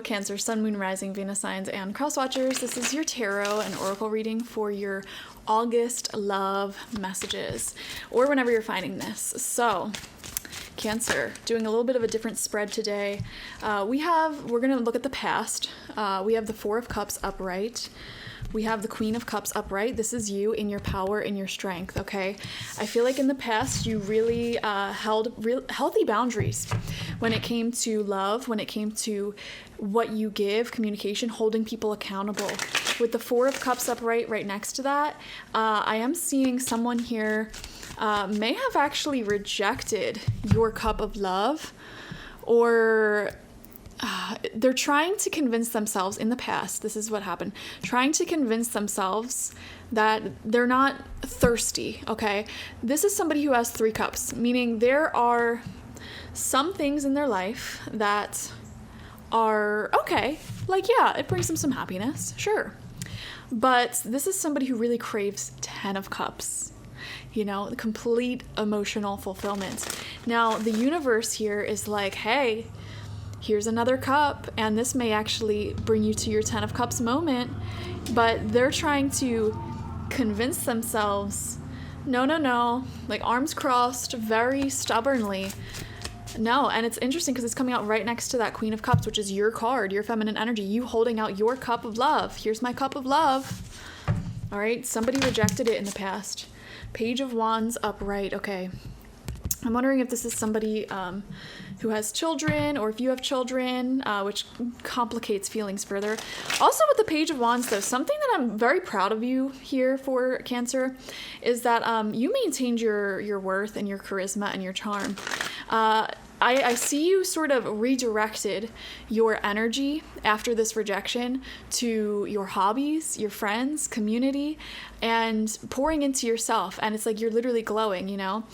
Cancer, Sun, Moon, Rising, Venus signs, and cross watchers. This is your tarot and oracle reading for your August love messages, or whenever you're finding this. So, Cancer, doing a little bit of a different spread today. We're going to look at the past. We have the Four of Cups upright. We have the Queen of Cups upright. This is you in your power, in your strength, okay? I feel like in the past, you really held healthy boundaries when it came to love, when it came to what you give, communication, holding people accountable. With the Four of Cups upright right next to that, I am seeing someone here may have actually rejected your cup of love, or they're trying to convince themselves in the past, this is what happened, trying to convince themselves that they're not thirsty, okay? This is somebody who has three cups, meaning there are some things in their life that are okay, like, yeah, it brings them some happiness, sure. But this is somebody who really craves 10 of cups, you know, complete emotional fulfillment. Now, the universe here is like, hey, here's another cup, and this may actually bring you to your 10 of cups moment, but they're trying to convince themselves, no, like arms crossed, very stubbornly, no. And it's interesting because it's coming out right next to that Queen of Cups, which is your card, your feminine energy, you holding out your cup of love. Here's my cup of love. All right, somebody rejected it in the past. Page of Wands upright, okay. I'm wondering if this is somebody who has children, or if you have children, which complicates feelings further. Also with the Page of Wands, though, something that I'm very proud of you here for, Cancer, is that you maintained your worth and your charisma and your charm. I see you sort of redirected your energy after this rejection to your hobbies, your friends, community, and pouring into yourself. And it's like you're literally glowing, you know?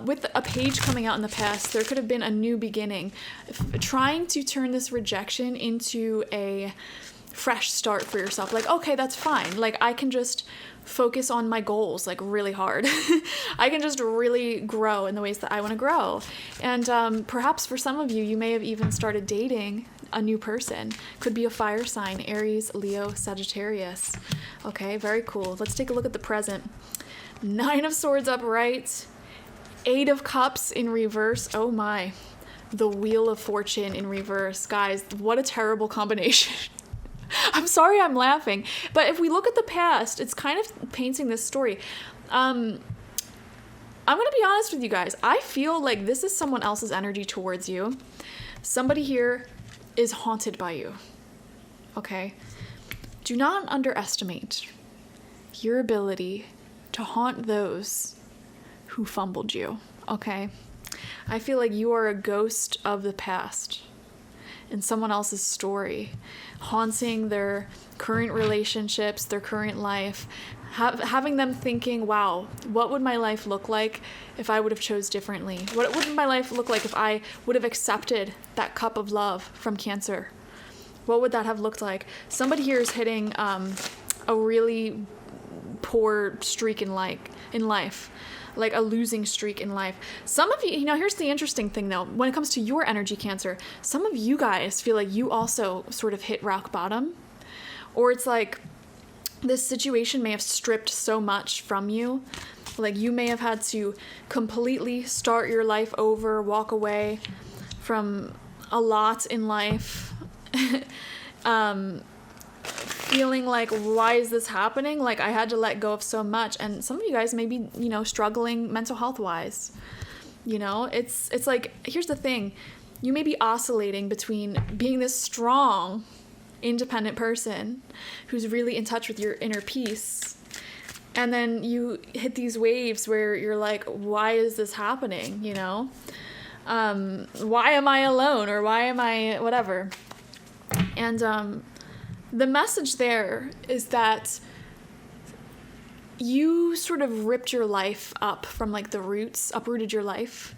With a page coming out in the past, there could have been a new beginning. Trying to turn this rejection into a fresh start for yourself. Like, okay, that's fine. Like, I can just focus on my goals, like, really hard. I can just really grow in the ways that I want to grow. And perhaps for some of you, you may have even started dating a new person. Could be a fire sign, Aries, Leo, Sagittarius. Okay, very cool. Let's take a look at the present. 9 of Swords upright, 8 of Cups in reverse. Oh my. The Wheel of Fortune in reverse. Guys, what a terrible combination. I'm sorry I'm laughing, but if we look at the past, it's kind of painting this story. I'm going to be honest with you guys. I feel like this is someone else's energy towards you. Somebody here is haunted by you, okay? Do not underestimate your ability to haunt those who fumbled you, okay? I feel like you are a ghost of the past in someone else's story, haunting their current relationships, their current life, having them thinking, wow, what would my life look like if I would have chose differently? What would my life look like if I would have accepted that cup of love from Cancer? What would that have looked like? Somebody here is hitting a really poor streak in life. Like a losing streak in life. Some of you, here's the interesting thing though, when it comes to your energy, Cancer, some of you guys feel like you also sort of hit rock bottom, or it's like this situation may have stripped so much from you. Like you may have had to completely start your life over, walk away from a lot in life. Feeling like, why is this happening? Like, I had to let go of so much. And some of you guys may be, struggling mental health wise. It's like, here's the thing. You may be oscillating between being this strong, independent person who's really in touch with your inner peace. And then you hit these waves where you're like, why is this happening? Why am I alone? Or why am I whatever? And, the message there is that you sort of ripped your life up from like the roots, uprooted your life,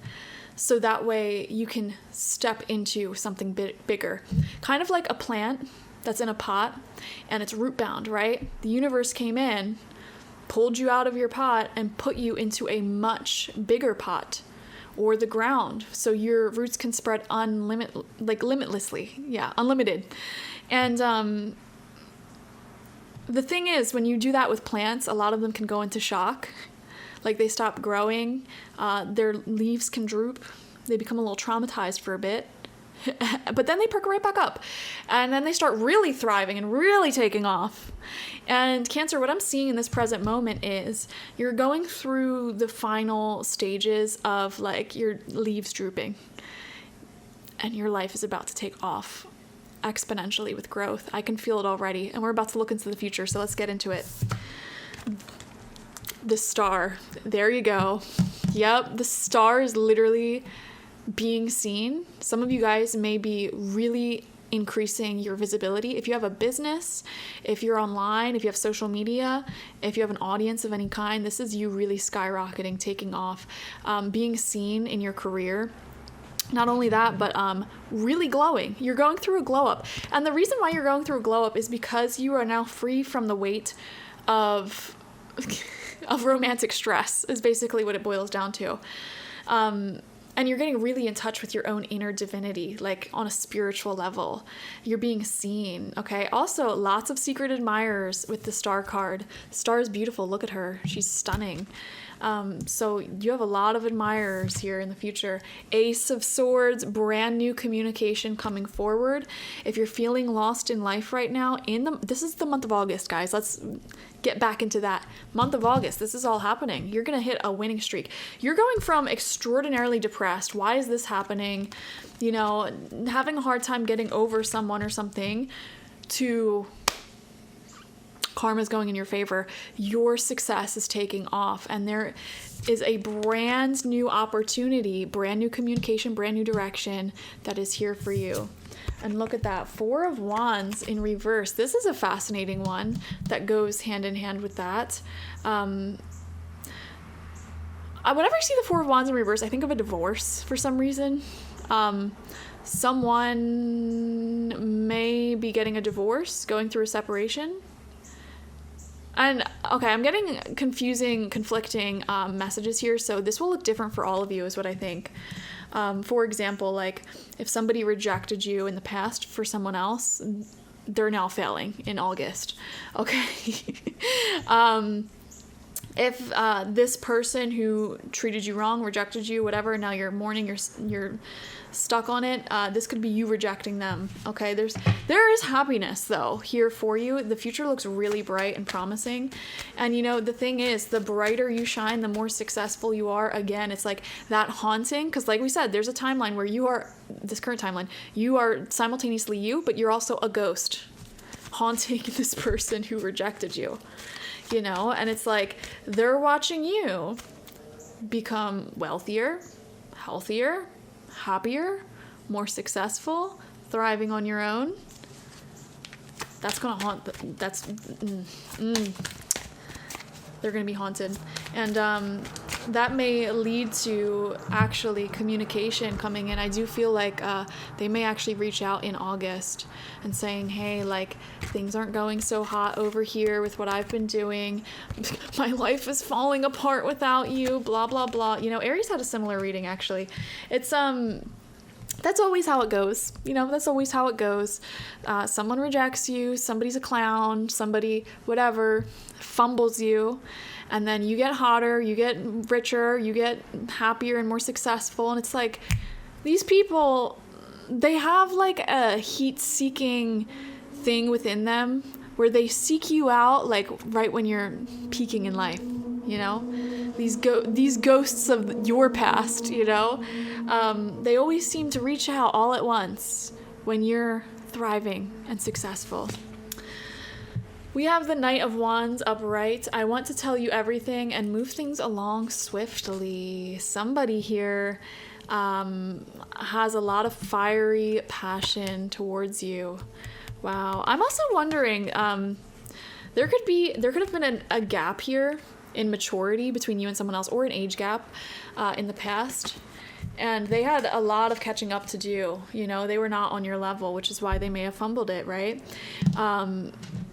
so that way you can step into something bigger. Kind of like a plant that's in a pot and it's root bound, right? The universe came in, pulled you out of your pot and put you into a much bigger pot or the ground. So your roots can spread limitlessly. Yeah, unlimited. And the thing is, when you do that with plants, a lot of them can go into shock. Like they stop growing, their leaves can droop, they become a little traumatized for a bit, but then they perk right back up, and then they start really thriving and really taking off. And Cancer, what I'm seeing in this present moment is you're going through the final stages of like your leaves drooping, and your life is about to take off exponentially with growth. I can feel it already, and we're about to look into the future, so let's get into it. The star, there you go. Yep, the star is literally being seen. Some of you guys may be really increasing your visibility. If you have a business, if you're online, if you have social media, if you have an audience of any kind, this is you really skyrocketing, taking off, being seen in your career. Not only that, but really glowing. You're going through a glow up. And the reason why you're going through a glow up is because you are now free from the weight of romantic stress, is basically what it boils down to. And you're getting really in touch with your own inner divinity, like on a spiritual level. You're being seen, okay? Also, lots of secret admirers with the star card. Star is beautiful. Look at her. She's stunning. So you have a lot of admirers here in the future. Ace of Swords, brand new communication coming forward. If you're feeling lost in life right now, this is the month of August, guys. Let's get back into that. Month of August, this is all happening. You're going to hit a winning streak. You're going from extraordinarily depressed. Why is this happening? You know, having a hard time getting over someone or something, to karma's going in your favor. Your success is taking off, and there is a brand new opportunity, brand new communication, brand new direction that is here for you. And look at that, 4 of Wands in reverse. This is a fascinating one that goes hand in hand with that. Whenever I see the 4 of Wands in reverse, I think of a divorce for some reason. Someone may be getting a divorce, going through a separation. And okay, I'm getting conflicting messages here, so this will look different for all of you, is what I think. For example, like if somebody rejected you in the past for someone else, they're now failing in August. Okay. If this person who treated you wrong, rejected you, whatever, now you're mourning, you're stuck on it, this could be you rejecting them. Okay, there is happiness though here for you. The future looks really bright and promising, and you know the thing is, the brighter you shine, the more successful you are. Again, it's like that haunting, because like we said, there's a timeline where you are, this current timeline, you are simultaneously you, but you're also a ghost haunting this person who rejected you, you know. And it's like they're watching you become wealthier, healthier, happier, more successful, thriving on your own. That's gonna haunt. They're gonna be haunted, and that may lead to actually communication coming in. I do feel like they may actually reach out in August and saying, hey, like, things aren't going so hot over here with what I've been doing. My life is falling apart without you, blah, blah, blah. You know, Aries had a similar reading, actually. It's, that's always how it goes. You know, that's always how it goes. Someone rejects you, somebody's a clown, somebody, whatever, fumbles you. And then you get hotter, you get richer, you get happier and more successful. And it's like, these people, they have like a heat-seeking thing within them where they seek you out like right when you're peaking in life, you know? These ghosts of your past, you know? They always seem to reach out all at once when you're thriving and successful. We have the Knight of Wands upright. I want to tell you everything and move things along swiftly. Somebody here has a lot of fiery passion towards you. Wow. I'm also wondering, there could have been a gap here in maturity between you and someone else, or an age gap in the past. And they had a lot of catching up to do. You know, they were not on your level, which is why they may have fumbled it, right?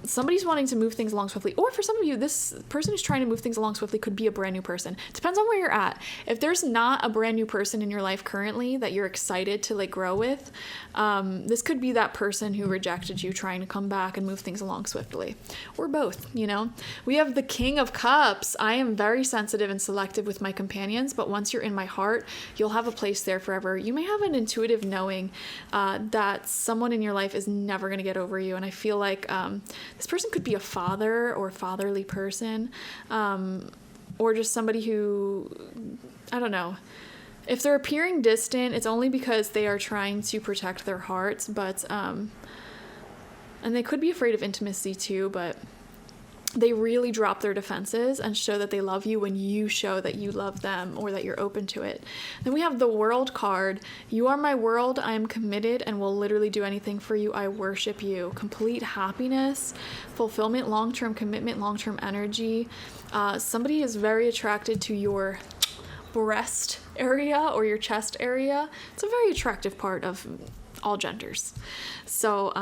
somebody's wanting to move things along swiftly. Or for some of you, this person who's trying to move things along swiftly could be a brand new person. Depends on where you're at. If there's not a brand new person in your life currently that you're excited to like grow with, this could be that person who rejected you trying to come back and move things along swiftly. Or both, you know. We have the King of Cups. I am very sensitive and selective with my companions, but once you're in my heart, you'll have a place there forever. You may have an intuitive knowing that someone in your life is never going to get over you. And I feel like this person could be a father or fatherly person, or just somebody who, I don't know. If they're appearing distant, it's only because they are trying to protect their hearts, but, and they could be afraid of intimacy too, but they really drop their defenses and show that they love you when you show that you love them or that you're open to it. Then we have the World card. You are my world. I am committed and will literally do anything for you. I worship you. Complete happiness, fulfillment, long-term commitment, long-term energy. Somebody is very attracted to your breast area or your chest area. It's a very attractive part of all genders. So,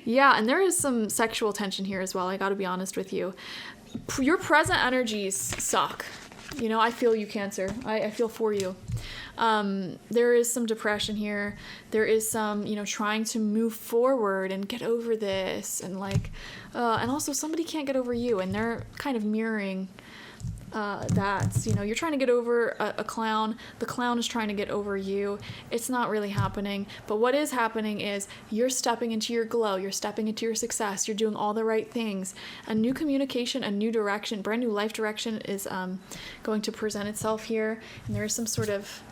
yeah, and there is some sexual tension here as well. I gotta be honest with you. Your present energies suck. You know, I feel you, Cancer. I feel for you. There is some depression here. There is some, you know, trying to move forward and get over this. And like, and also somebody can't get over you. And they're kind of mirroring that, you know, you're trying to get over a clown. The clown is trying to get over you. It's not really happening. But what is happening is you're stepping into your glow. You're stepping into your success. You're doing all the right things. A new communication, a new direction, brand new life direction is going to present itself here. And there is some sort of,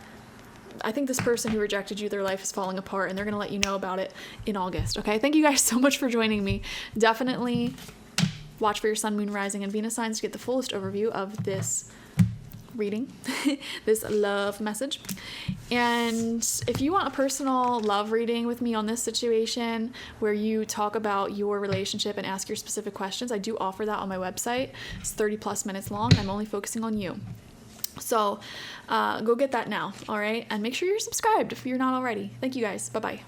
I think this person who rejected you, their life is falling apart, and they're going to let you know about it in August. Okay. Thank you guys so much for joining me. Definitely watch for your sun, moon, rising, and Venus signs to get the fullest overview of this reading, this love message. And if you want a personal love reading with me on this situation where you talk about your relationship and ask your specific questions, I do offer that on my website. It's 30+ minutes long. I'm only focusing on you. So go get that now, all right? And make sure you're subscribed if you're not already. Thank you guys. Bye-bye.